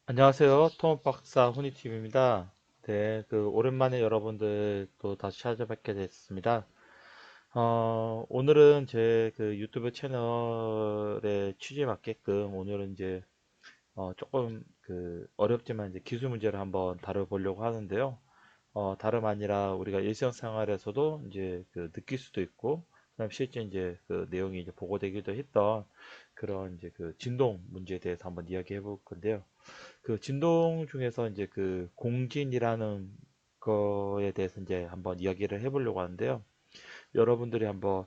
안녕하세요. 토목박사 훈이TV입니다. 네, 오랜만에 여러분들 또 다시 찾아뵙게 됐습니다. 오늘은 제 유튜브 채널의 취지에 맞게끔 오늘은 이제 조금 어렵지만 이제 기술 문제를 한번 다뤄보려고 하는데요. 다름 아니라 우리가 일상생활에서도 이제 느낄 수도 있고, 그다음 실제 이제 내용이 이제 보고되기도 했던 그런 이제 진동 문제에 대해서 한번 이야기해 볼 건데요. 진동 중에서 이제 공진이라는 거에 대해서 이제 한번 이야기를 해보려고 하는데요. 여러분들이 한번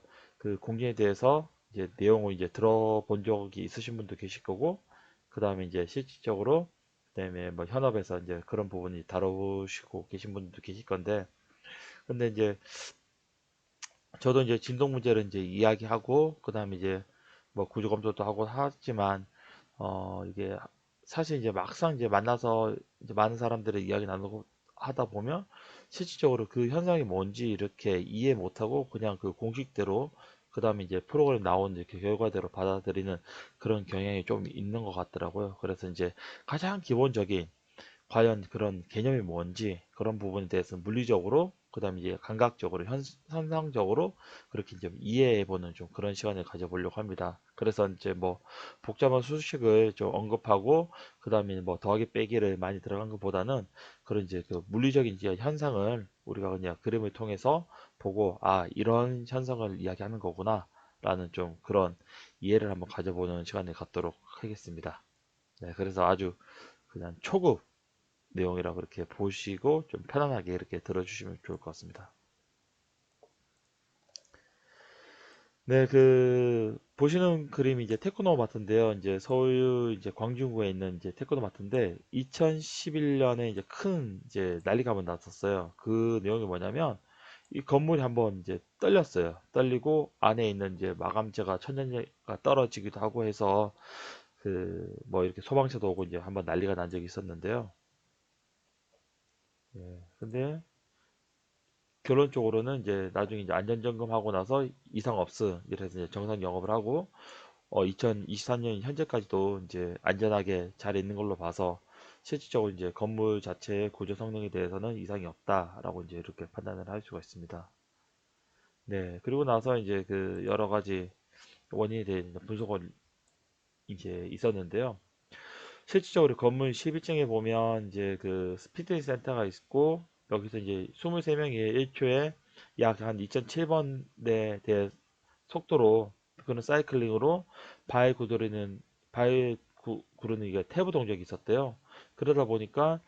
공진에 대해서 이제 내용을 이제 들어본 적이 있으신 분도 계실 거고, 그 다음에 이제 실질적으로, 그 다음에 뭐 현업에서 이제 그런 부분이 다루시고 계신 분도 계실 건데, 근데 이제 저도 이제 진동 문제를 이제 이야기하고, 그 다음에 이제 뭐 구조 검토도 하고 하지만, 이게 사실 이제 막상 이제 만나서 이제 많은 사람들의 이야기 나누고 하다 보면 실질적으로 그 현상이 뭔지 이렇게 이해 못하고 그냥 그 공식대로 그 다음에 이제 프로그램 나온 이렇게 결과대로 받아들이는 그런 경향이 좀 있는 것 같더라고요. 그래서 이제 가장 기본적인 과연 그런 개념이 뭔지 그런 부분에 대해서 물리적으로 그다음에 이제 감각적으로 현상적으로 그렇게 좀 이해해보는 좀 그런 시간을 가져보려고 합니다. 그래서 이제 뭐 복잡한 수식을 좀 언급하고 그다음에 뭐 더하기 빼기를 많이 들어간 것보다는 그런 이제 물리적인 이제 현상을 우리가 그냥 그림을 통해서 보고 아 이런 현상을 이야기하는 거구나 라는 좀 그런 이해를 한번 가져보는 시간을 갖도록 하겠습니다. 네, 그래서 아주 그냥 초급 내용이라 그렇게 보시고 좀 편안하게 이렇게 들어주시면 좋을 것 같습니다. 네, 보시는 그림이 이제 테크노마트인데요. 이제 서울 이제 광진구에 있는 이제 테크노마트인데 2011년에 이제 큰 이제 난리가 한번 났었어요. 그 내용이 뭐냐면 이 건물이 한번 이제 떨렸어요. 떨리고 안에 있는 이제 마감재가 천장재가 떨어지기도 하고 해서 뭐 이렇게 소방차도 오고 이제 한번 난리가 난 적이 있었는데요. 예, 근데 결론적으로는 이제 나중에 이제 안전점검하고 나서 이상 없음 이래서 이제 정상 영업을 하고 2024년 현재까지도 이제 안전하게 잘 있는 걸로 봐서 실질적으로 이제 건물 자체의 구조 성능에 대해서는 이상이 없다라고 이제 이렇게 판단을 할 수가 있습니다. 네, 그리고 나서 이제 여러 가지 원인에 대해 분석을 이제 있었는데요. 실질적으로 건물 11층에 보면 이제 스피드 센터가 있고 여기서 이제 23명이 1초에 약 한 2007번에 대해 속도로 그런 사이클링으로 바위 구르는 구르는 이게 태브 동작이 있었대요. 그러다 보니까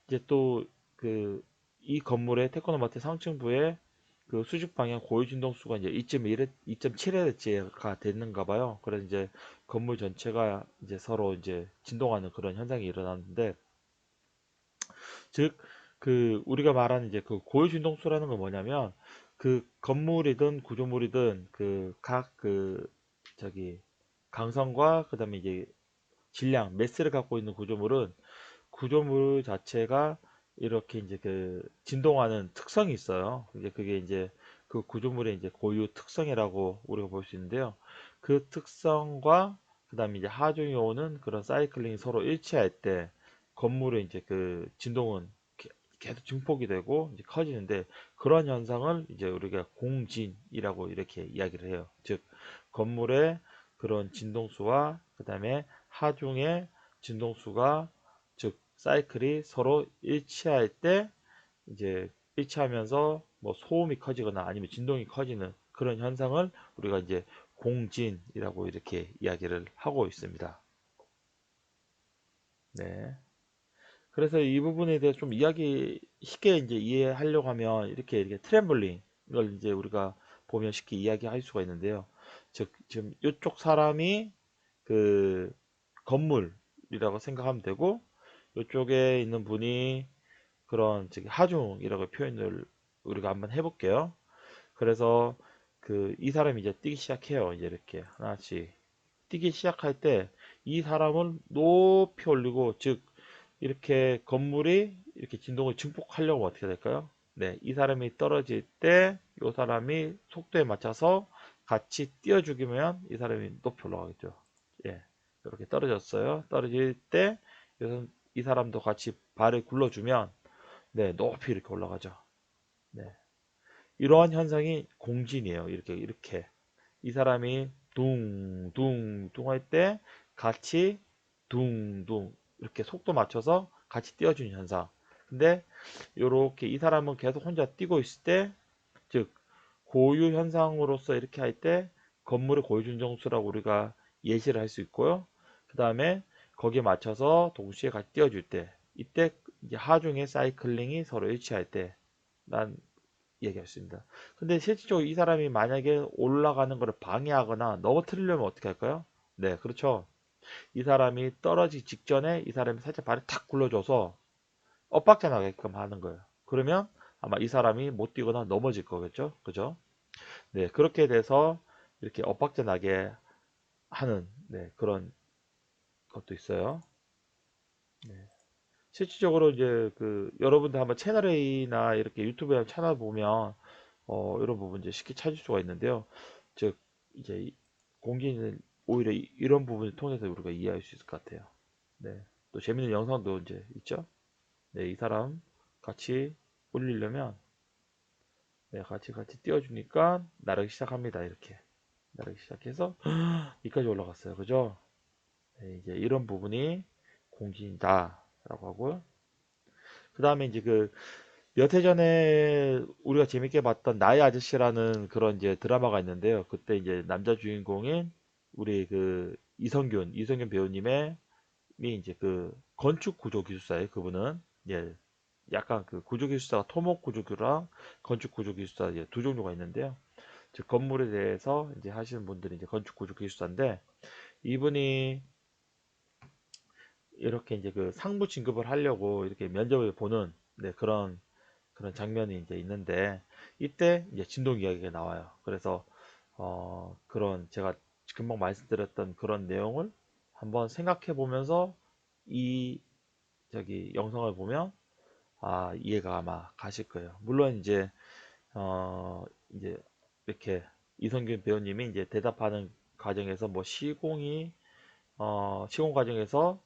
이제 또 이 건물의 테크노마트 상층부에 수직 방향 고유 진동수가 이제 2.7Hz가 됐는가 봐요. 그래서 이제 건물 전체가 이제 서로 이제 진동하는 그런 현상이 일어났는데, 즉, 우리가 말하는 이제 고유 진동수라는 건 뭐냐면, 건물이든 구조물이든 저기, 강성과 그 다음에 이제 질량, 매스를 갖고 있는 구조물은 구조물 자체가 이렇게 이제 진동하는 특성이 있어요. 이제 그게 이제 그 구조물의 이제 고유 특성이라고 우리가 볼 수 있는데요. 그 특성과 그다음에 이제 하중이 오는 그런 사이클링이 서로 일치할 때 건물의 이제 진동은 계속 증폭이 되고 이제 커지는데 그런 현상을 이제 우리가 공진이라고 이렇게 이야기를 해요. 즉 건물의 그런 진동수와 그다음에 하중의 진동수가 즉 사이클이 서로 일치할 때 이제 일치하면서 뭐 소음이 커지거나 아니면 진동이 커지는 그런 현상을 우리가 이제 공진이라고 이렇게 이야기를 하고 있습니다. 네. 그래서 이 부분에 대해서 좀 이야기 쉽게 이제 이해하려고 하면 이렇게 트램블린 이걸 이제 우리가 보면 쉽게 이야기할 수가 있는데요. 즉 지금 이쪽 사람이 그 건물이라고 생각하면 되고 이쪽에 있는 분이 그런 저기 하중이라고 표현을 우리가 한번 해볼게요. 그래서 이 사람이 이제 뛰기 시작해요. 이제 이렇게 하나씩 뛰기 시작할 때 이 사람을 높이 올리고 즉 이렇게 건물이 이렇게 진동을 증폭하려고 어떻게 될까요? 네, 이 사람이 떨어질 때 이 사람이 속도에 맞춰서 같이 띄워주기면 이 사람이 높이 올라가겠죠. 예, 이렇게 떨어졌어요. 떨어질 때 이 사람도 같이 발을 굴러주면 네, 높이 이렇게 올라가죠. 네. 이러한 현상이 공진이에요. 이렇게 이 사람이 둥둥둥 할 때 같이 둥둥 이렇게 속도 맞춰서 같이 뛰어주는 현상. 근데 요렇게 이 사람은 계속 혼자 뛰고 있을 때, 즉 고유 현상으로서 이렇게 할 때 건물의 고유 준정수라고 우리가 예시를 할 수 있고요. 그 다음에 거기에 맞춰서 동시에 같이 뛰어줄 때, 이때 이제 하중의 사이클링이 서로 일치할 때 난 얘기할 수 있습니다. 근데 실질적으로 이 사람이 만약에 올라가는 것을 방해하거나 넘어뜨리려면 어떻게 할까요? 네, 그렇죠. 이 사람이 떨어지기 직전에 이 사람이 살짝 발을 탁 굴러줘서 엇박자 나게끔 하는 거예요. 그러면 아마 이 사람이 못 뛰거나 넘어질 거겠죠. 그죠? 네, 그렇게 돼서 이렇게 엇박자 나게 하는 네, 그런 것도 있어요. 네. 실질적으로 이제 그 여러분들 한번 채널 A나 이렇게 유튜브에 한번 찾아보면 이런 부분 이제 쉽게 찾을 수가 있는데요. 즉 이제 공기는 오히려 이런 부분을 통해서 우리가 이해할 수 있을 것 같아요. 네. 또 재밌는 영상도 이제 있죠. 네, 이 사람 같이 올리려면 네, 같이 띄워주니까 나르기 시작합니다. 이렇게 나르기 시작해서 이까지 올라갔어요. 그죠? 네, 이제 이런 부분이 공진이다라고 하고요. 그 다음에 이제 그 몇 해 전에 우리가 재밌게 봤던 나의 아저씨라는 그런 이제 드라마가 있는데요. 그때 이제 남자 주인공인 우리 그 이성균 배우님의 이 이제 그 건축 구조 기술사예요. 그분은 예, 약간 그 구조 기술사가 토목 구조 기술랑 건축 구조 기술사 이제 두 종류가 있는데요. 즉 건물에 대해서 이제 하시는 분들이 이제 건축 구조 기술사인데 이분이 이렇게 이제 그 상부 진급을 하려고 이렇게 면접을 보는 네, 그런 장면이 이제 있는데 이때 이제 진동 이야기가 나와요. 그래서 그런 제가 금방 말씀드렸던 그런 내용을 한번 생각해 보면서 이 저기 영상을 보면 이해가 아마 가실 거예요. 물론 이제 이렇게 이성균 배우님이 이제 대답하는 과정에서 뭐 시공 과정에서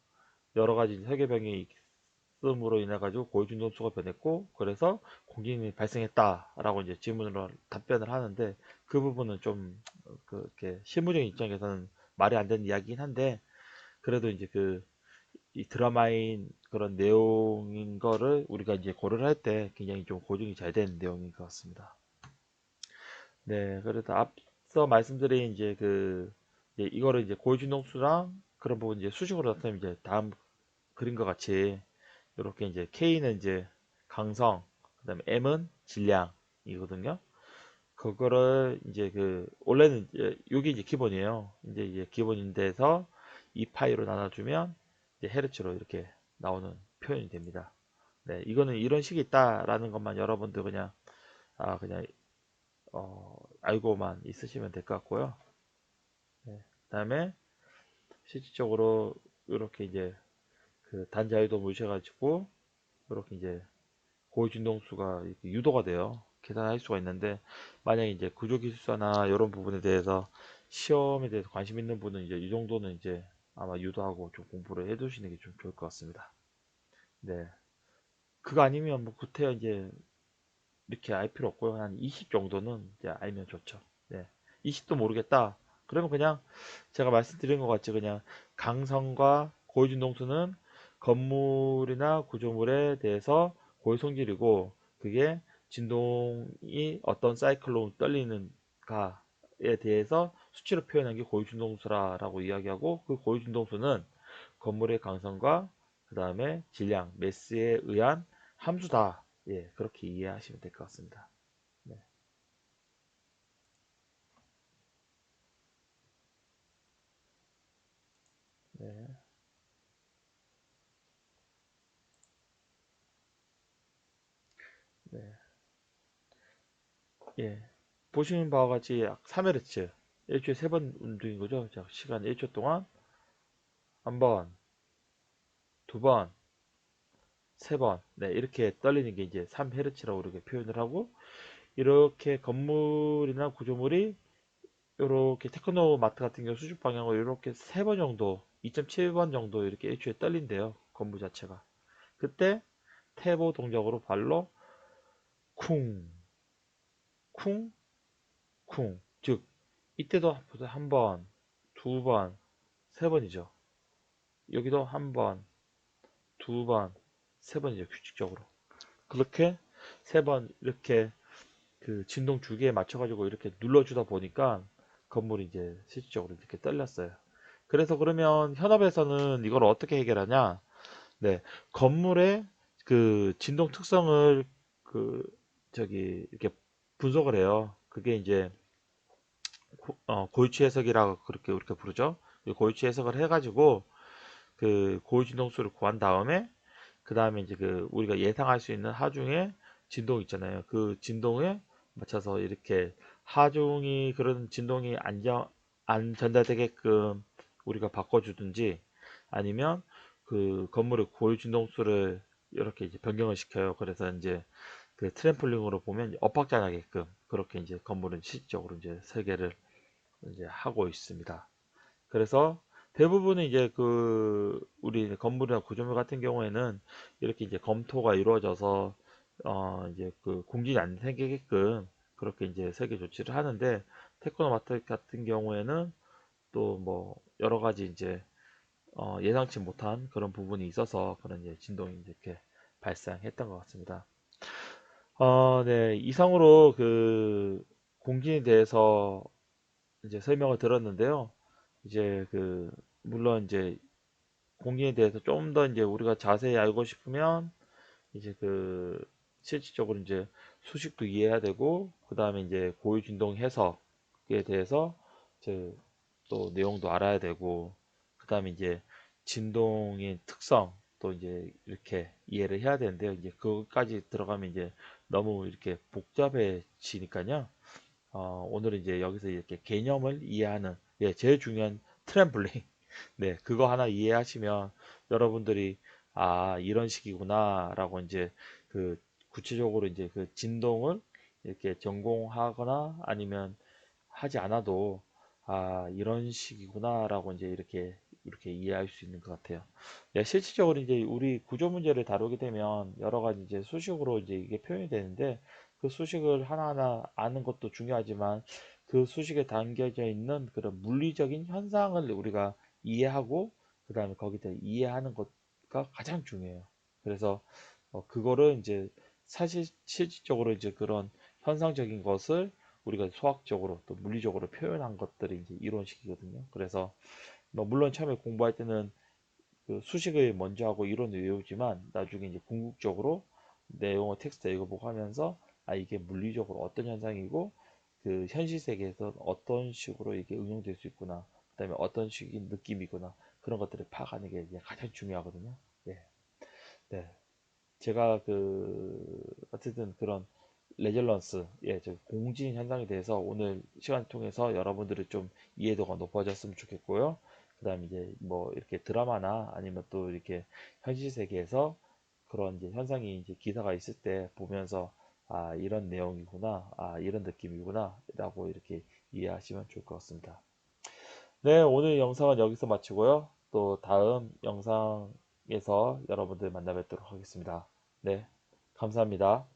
여러 가지 세계병이 음으로 인해 가지고 고유준 점수가 변했고 그래서 공gin이 발생했다라고 이제 질문으로 답변을 하는데 그 부분은 좀 그렇게 실무적인 입장에서는 말이 안 되는 이야기긴 한데 그래도 이제 그 이 드라마인 그런 내용인 거를 우리가 이제 고려를 할 때 굉장히 좀 고증이 잘 되는 내용인 것 같습니다. 네, 그래서 앞서 말씀드린 이제 이제 이거를 이제 고유준 점수랑 그런 부분 이제 수식으로 나타내면 이제 다음 그림과 같이 이렇게 이제 K는 이제 강성, 그다음에 M은 질량이거든요. 그거를 이제 원래는 이제 여기 이제 기본이에요. 이제 기본인데서 2파이로 나눠주면 이제 헤르츠로 이렇게 나오는 표현이 됩니다. 네, 이거는 이런 식이 있다라는 것만 여러분들 그냥 알고만 있으시면 될 것 같고요. 네, 그다음에 실질적으로 이렇게 이제 그 단자유도 모셔가지고 이렇게 이제 고진동수가 이렇게 유도가 돼요. 계산할 수가 있는데 만약에 이제 구조기술사나 이런 부분에 대해서 시험에 대해서 관심 있는 분은 이제 이 정도는 이제 아마 유도하고 좀 공부를 해두시는 게 좀 좋을 것 같습니다. 네. 그거 아니면 뭐 구태여 이제 이렇게 알 필요 없고요. 한 20 정도는 이제 알면 좋죠. 네. 20도 모르겠다. 그러면 그냥 제가 말씀드린 것 같이 그냥 강성과 고유진동수는 건물이나 구조물에 대해서 고유 성질이고 그게 진동이 어떤 사이클로 떨리는가에 대해서 수치로 표현한 게 고유진동수라고 이야기하고 그 고유진동수는 건물의 강성과 그 다음에 질량, 매스에 의한 함수다. 예, 그렇게 이해하시면 될 것 같습니다. 네, 네, 네. 예. 보시는 바와 같이 약 3Hz, 일주일에 3번 운동인 거죠. 자, 시간 1초 동안 한 번, 두 번, 세 번, 네, 이렇게 떨리는 게 이제 3Hz라고 이렇게 표현을 하고, 이렇게 건물이나 구조물이 이렇게 테크노 마트 같은 경우 수직 방향으로 이렇게 3번 정도, 2.7번 정도 이렇게 일주일에 떨린대요. 건물 자체가. 그때 태보 동작으로 발로 쿵, 쿵, 쿵. 즉, 이때도 한 번, 두 번, 세 번이죠. 여기도 한 번, 두 번, 세 번이죠. 규칙적으로. 그렇게 세 번 이렇게 그 진동 주기에 맞춰가지고 이렇게 눌러주다 보니까 건물이 이제 실질적으로 이렇게 떨렸어요. 그래서 그러면 현업에서는 이걸 어떻게 해결하냐? 네, 건물의 그 진동 특성을 그 저기 이렇게 분석을 해요. 그게 이제 고유치 해석이라고 그렇게 우리가 부르죠. 고유치 해석을 해가지고 그 고유 진동수를 구한 다음에 그 다음에 이제 그 우리가 예상할 수 있는 하중의 진동 있잖아요. 그 진동에 맞춰서 이렇게 하중이 그런 진동이 안 전달되게끔 우리가 바꿔주든지 아니면 그 건물의 고유 진동수를 이렇게 이제 변경을 시켜요. 그래서 이제 그 트램플링으로 보면 엇박자 나게끔 그렇게 이제 건물은 실질적으로 이제 설계를 이제 하고 있습니다. 그래서 대부분은 이제 그 우리 건물이나 구조물 같은 경우에는 이렇게 이제 검토가 이루어져서 이제 그 공진이 안 생기게끔 그렇게 이제 설계 조치를 하는데 테크노마트 같은 경우에는 또 뭐 여러 가지 이제 예상치 못한 그런 부분이 있어서 그런 이제 진동이 이렇게 발생했던 것 같습니다. 네, 이상으로 그 공진에 대해서 이제 설명을 들었는데요. 이제 그 물론 이제 공인에 대해서 좀 더 이제 우리가 자세히 알고 싶으면 이제 그 실질적으로 이제 수식도 이해해야 되고 그 다음에 이제 고유 진동 해석에 대해서 이제 또 내용도 알아야 되고 그 다음에 이제 진동의 특성 또 이제 이렇게 이해를 해야 되는데요. 이제 그것까지 들어가면 이제 너무 이렇게 복잡해지니까요. 오늘은 이제 여기서 이렇게 개념을 이해하는 예, 제일 중요한 트램블링 네, 그거 하나 이해하시면 여러분들이 아, 이런 식이구나 라고 이제 그 구체적으로 이제 그 진동을 이렇게 전공하거나 아니면 하지 않아도 아, 이런 식이구나 라고 이제 이렇게 이해할 수 있는 것 같아요. 네, 실질적으로 이제 우리 구조 문제를 다루게 되면 여러 가지 이제 수식으로 이제 이게 표현이 되는데 그 수식을 하나하나 아는 것도 중요하지만 그 수식에 담겨져 있는 그런 물리적인 현상을 우리가 이해하고 그 다음에 거기다 이해하는 것가 가장 중요해요. 그래서 그거를 이제 사실 실질적으로 이제 그런 현상적인 것을 우리가 수학적으로 또 물리적으로 표현한 것들이 이제 이론식이거든요. 그래서 뭐 물론 처음에 공부할 때는 그 수식을 먼저 하고 이론을 외우지만 나중에 이제 궁극적으로 내용을 텍스트 읽어보고 하면서 아 이게 물리적으로 어떤 현상이고 그 현실 세계에서 어떤 식으로 이게 응용될 수 있구나 그다음에 어떤 식의 느낌이구나 그런 것들을 파악하는 게 이제 가장 중요하거든요. 예, 네. 제가 그 어쨌든 그런 레질런스, 예, 저 공진 현상에 대해서 오늘 시간을 통해서 여러분들이 좀 이해도가 높아졌으면 좋겠고요. 그다음에 이제 뭐 이렇게 드라마나 아니면 또 이렇게 현실 세계에서 그런 이제 현상이 이제 기사가 있을 때 보면서 아 이런 내용이구나, 아 이런 느낌이구나라고 이렇게 이해하시면 좋을 것 같습니다. 네, 오늘 영상은 여기서 마치고요. 또 다음 영상에서 여러분들 만나 뵙도록 하겠습니다. 네, 감사합니다.